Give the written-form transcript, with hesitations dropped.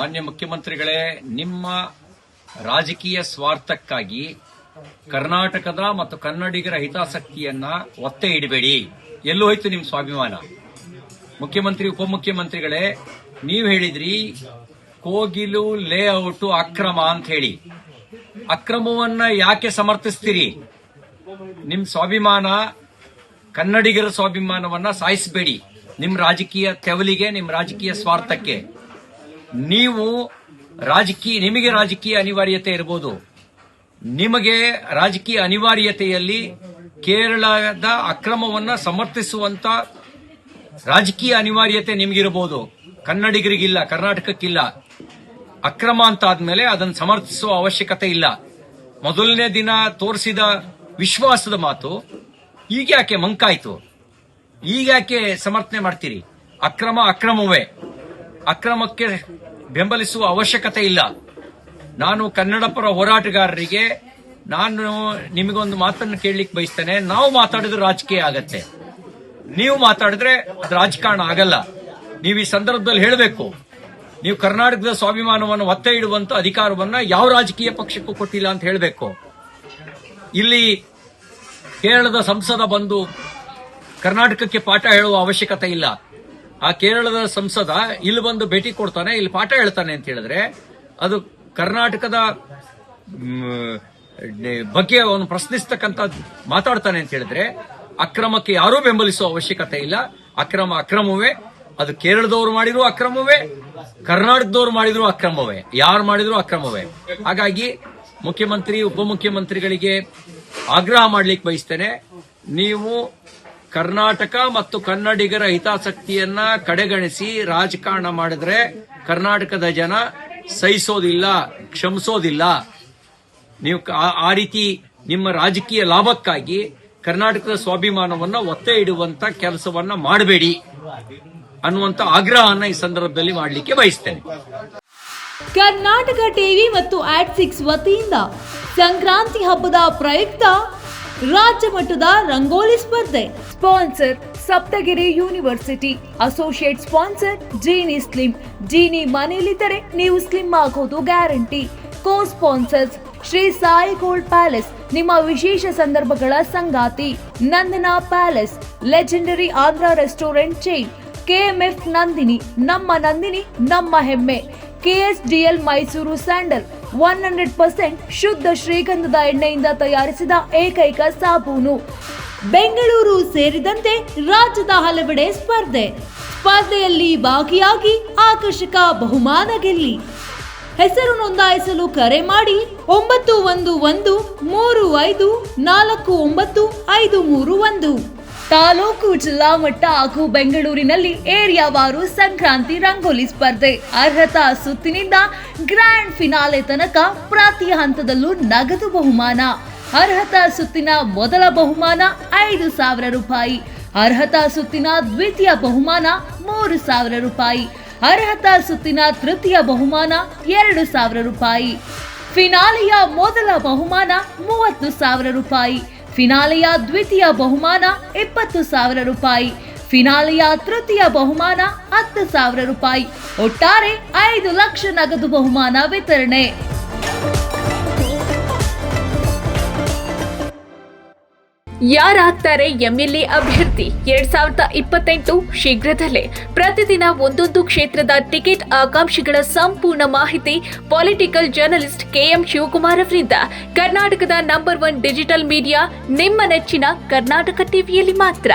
ಮಾನ್ಯ ಮುಖ್ಯಮಂತ್ರಿಗಳೇ, ನಿಮ್ಮ ರಾಜಕೀಯ ಸ್ವಾರ್ಥಕ್ಕಾಗಿ ಕರ್ನಾಟಕದ ಮತ್ತು ಕನ್ನಡಿಗರ ಹಿತಾಸಕ್ತಿಯನ್ನ ಒತ್ತೆ ಇಡಬೇಡಿ. ಎಲ್ಲೂ ಹೋಯ್ತು ನಿಮ್ಮ ಸ್ವಾಭಿಮಾನ? ಮುಖ್ಯಮಂತ್ರಿ ಉಪಮುಖ್ಯಮಂತ್ರಿಗಳೇ, ನೀವು ಹೇಳಿದ್ರಿ ಕೋಗಿಲು ಲೇಔಟ್ ಅಕ್ರಮ ಅಂತ ಹೇಳಿ. ಅಕ್ರಮವನ್ನ ಯಾಕೆ ಸಮರ್ಥಿಸ್ತೀರಿ? ನಿಮ್ ಸ್ವಾಭಿಮಾನ, ಕನ್ನಡಿಗರ ಸ್ವಾಭಿಮಾನವನ್ನ ಸಾಯಿಸಬೇಡಿ. ನಿಮ್ ರಾಜಕೀಯ ತೆವಲಿಗೆ, ನಿಮ್ ರಾಜಕೀಯ ಸ್ವಾರ್ಥಕ್ಕೆ. ನಿಮಗೆ ರಾಜಕೀಯ ಅನಿವಾರ್ಯತೆ ಇರಬಹುದು. ನಿಮಗೆ ರಾಜಕೀಯ ಅನಿವಾರ್ಯತೆಯಲ್ಲಿ ಕೇರಳದ ಅಕ್ರಮವನ್ನ ಸಮರ್ಥಿಸುವಂತ ರಾಜಕೀಯ ಅನಿವಾರ್ಯತೆ ನಿಮಗಿರಬಹುದು. ಕನ್ನಡಿಗರಿಗಿಲ್ಲ, ಕರ್ನಾಟಕಕ್ಕಿಲ್ಲ. ಅಕ್ರಮ ಅಂತ ಆದ್ಮೇಲೆ ಅದನ್ನು ಸಮರ್ಥಿಸುವ ಅವಶ್ಯಕತೆ ಇಲ್ಲ. ಮೊದಲನೇ ದಿನ ತೋರಿಸಿದ ವಿಶ್ವಾಸದ ಮಾತು ಈಗ ಯಾಕೆ ಮಂಕಾಯ್ತು? ಈಗ ಯಾಕೆ ಸಮರ್ಥನೆ ಮಾಡ್ತೀರಿ? ಅಕ್ರಮವೇ. ಅಕ್ರಮಕ್ಕೆ ಬೆಂಬಲಿಸುವ ಅವಶ್ಯಕತೆ ಇಲ್ಲ. ನಾನು ಕನ್ನಡ ಪರ ಹೋರಾಟಗಾರರಿಗೆ ನಿಮಗೊಂದು ಮಾತನ್ನು ಕೇಳಲಿಕ್ಕೆ ಬಯಸ್ತೇನೆ. ನಾವು ಮಾತಾಡಿದ್ರೆ ರಾಜಕೀಯ ಆಗತ್ತೆ, ನೀವು ಮಾತಾಡಿದ್ರೆ ಅದು ರಾಜಕಾರಣ ಆಗಲ್ಲ. ನೀವು ಈ ಸಂದರ್ಭದಲ್ಲಿ ಹೇಳಬೇಕು, ನೀವು ಕರ್ನಾಟಕದ ಸ್ವಾಭಿಮಾನವನ್ನು ಒತ್ತೆ ಇಡುವಂತ ಅಧಿಕಾರವನ್ನ ಯಾವ ರಾಜಕೀಯ ಪಕ್ಷಕ್ಕೂ ಕೊಟ್ಟಿಲ್ಲ ಅಂತ ಹೇಳಬೇಕು. ಇಲ್ಲಿ ಕೇರಳದ ಸಂಸದ ಬಂದು ಕರ್ನಾಟಕಕ್ಕೆ ಪಾಠ ಹೇಳುವ ಅವಶ್ಯಕತೆ ಇಲ್ಲ. ಆ ಕೇರಳದ ಸಂಸದ ಇಲ್ಲಿ ಬಂದು ಭೇಟಿ ಕೊಡ್ತಾನೆ, ಇಲ್ಲಿ ಪಾಠ ಹೇಳ್ತಾನೆ ಅಂತ ಹೇಳಿದ್ರೆ ಅದು ಕರ್ನಾಟಕದ ಬಗ್ಗೆ ಅವನು ಪ್ರಶ್ನಿಸ್ತಕ್ಕಂಥ ಮಾತಾಡ್ತಾನೆ ಅಂತ ಹೇಳಿದ್ರೆ ಅಕ್ರಮಕ್ಕೆ ಯಾರೂ ಬೆಂಬಲಿಸುವ ಅವಶ್ಯಕತೆ ಇಲ್ಲ. ಅಕ್ರಮವೇ. ಅದು ಕೇರಳದವರು ಮಾಡಿದ್ರು ಅಕ್ರಮವೇ, ಕರ್ನಾಟಕದವರು ಮಾಡಿದ್ರು ಅಕ್ರಮವೇ, ಯಾರು ಮಾಡಿದ್ರು ಅಕ್ರಮವೇ. ಹಾಗಾಗಿ ಮುಖ್ಯಮಂತ್ರಿ ಉಪಮುಖ್ಯಮಂತ್ರಿಗಳಿಗೆ ಆಗ್ರಹ ಮಾಡ್ಲಿಕ್ಕೆ ಬಯಸ್ತೇನೆ. ನೀವು ಕರ್ನಾಟಕ ಮತ್ತು ಕನ್ನಡಿಗರ ಹಿತಾಸಕ್ತಿಯನ್ನ ಕಡೆಗಣಿಸಿ ರಾಜಕಾರಣ ಮಾಡಿದ್ರೆ ಕರ್ನಾಟಕದ ಜನ ಸಹಿಸೋದಿಲ್ಲ, ಕ್ಷಮಿಸೋದಿಲ್ಲ. ನೀವು ಆ ರೀತಿ ನಿಮ್ಮ ರಾಜಕೀಯ ಲಾಭಕ್ಕಾಗಿ ಕರ್ನಾಟಕದ ಸ್ವಾಭಿಮಾನವನ್ನ ಒತ್ತೆ ಇಡುವಂತ ಕೆಲಸವನ್ನ ಮಾಡಬೇಡಿ ಅನ್ನುವಂತ ಆಗ್ರಹವನ್ನ ಈ ಸಂದರ್ಭದಲ್ಲಿ ಮಾಡಲಿಕ್ಕೆ ಬಯಸ್ತೇನೆ. ಕರ್ನಾಟಕ ಟಿವಿ ಮತ್ತು ಆಟ್6 ವತಿಯಿಂದ ಸಂಕ್ರಾಂತಿ ಹಬ್ಬದ ಪ್ರಯುಕ್ತ ರಾಜ್ಯ ಮಟ್ಟದ ರಂಗೋಲಿ ಸ್ಪರ್ಧೆ. Sponsor Saptagiri university. Associate sponsor Jeeni slim. Jeeni ಮನೆಯಲ್ಲಿದ್ದರೆ ನೀವು ಸ್ಲಿಮ್ ಆಗೋದು guarantee. Co sponsors Shri Sai gold palace, ನಿಮ್ಮ ವಿಶೇಷ ಸಂದರ್ಭಗಳ ಸಂಗಾತಿ. Nandana palace, legendary Andhra restaurant chain. KMF Nandini, ನಮ್ಮ ನಂದಿನಿ ನಮ್ಮ ಹೆಮ್ಮೆ. ಕೆಎಸ್ಡಿಎಲ್ ಮೈಸೂರು ಸ್ಯಾಂಡಲ್ 100% ಶುದ್ಧ ಶ್ರೀಗಂಧದ ಎಣ್ಣೆಯಿಂದ ತಯಾರಿಸಿದ ಏಕೈಕ ಸಾಬೂನು. ಬೆಂಗಳೂರು ಸೇರಿದಂತೆ ರಾಜ್ಯದ ಹಲವೆಡೆ ಸ್ಪರ್ಧೆಯಲ್ಲಿ ಭಾಗಿಯಾಗಿ ಆಕರ್ಷಕ ಬಹುಮಾನ ಗೆಲ್ಲಿ. ಹೆಸರು ನೋಂದಾಯಿಸಲು ಕರೆ ಮಾಡಿ 9113549531. ತಾಲೂಕು, ಜಿಲ್ಲಾ ಮಟ್ಟ ಹಾಗೂ ಬೆಂಗಳೂರಿನಲ್ಲಿ ಏರಿಯಾವಾರು ಸಂಕ್ರಾಂತಿ ರಂಗೋಲಿ ಸ್ಪರ್ಧೆ. ಅರ್ಹತಾ ಸುತ್ತಿನಿಂದ ಗ್ರ್ಯಾಂಡ್ ಫಿನಾಲೆ ತನಕ ಪ್ರತಿ ಹಂತದಲ್ಲೂ ನಗದು ಬಹುಮಾನ. ಅರ್ಹತಾ ಸುತ್ತಿನ ಮೊದಲ ಬಹುಮಾನ 5,000 ರೂಪಾಯಿ. ಅರ್ಹತಾ ಸುತ್ತಿನ ದ್ವಿತೀಯ ಬಹುಮಾನ 3,000 ರೂಪಾಯಿ. ಅರ್ಹತಾ ಸುತ್ತಿನ ತೃತೀಯ ಬಹುಮಾನ 2,000 ರೂಪಾಯಿ. ಫಿನಾಲೆಯ ಮೊದಲ ಬಹುಮಾನ 30,000 ರೂಪಾಯಿ. ಫಿನಾಲೆಯ ದ್ವಿತೀಯ ಬಹುಮಾನ 20,000 ರೂಪಾಯಿ. ಫಿನಾಲೆಯ ತೃತೀಯ ಬಹುಮಾನ 10,000 ರೂಪಾಯಿ. ಒಟ್ಟಾರೆ 5 ಲಕ್ಷ ನಗದು ಬಹುಮಾನ ವಿತರಣೆ. ಯಾರಾಗ್ತಾರೆ ಎಂಎಲ್ಎ ಅಭ್ಯರ್ಥಿ 2028 ಶೀಘ್ರದಲ್ಲೇ. ಪ್ರತಿದಿನ ಒಂದೊಂದು ಕ್ಷೇತ್ರದ ಟಿಕೆಟ್ ಆಕಾಂಕ್ಷಿಗಳ ಸಂಪೂರ್ಣ ಮಾಹಿತಿ ಪೊಲಿಟಿಕಲ್ ಜರ್ನಲಿಸ್ಟ್ ಕೆಎಂ ಶಿವಕುಮಾರ್ ಅವರಿಂದ. ಕರ್ನಾಟಕದ ನಂಬರ್ 1 ಡಿಜಿಟಲ್ ಮೀಡಿಯಾ ನಿಮ್ಮ ನೆಚ್ಚಿನ ಕರ್ನಾಟಕ ಟಿವಿಯಲ್ಲಿ ಮಾತ್ರ.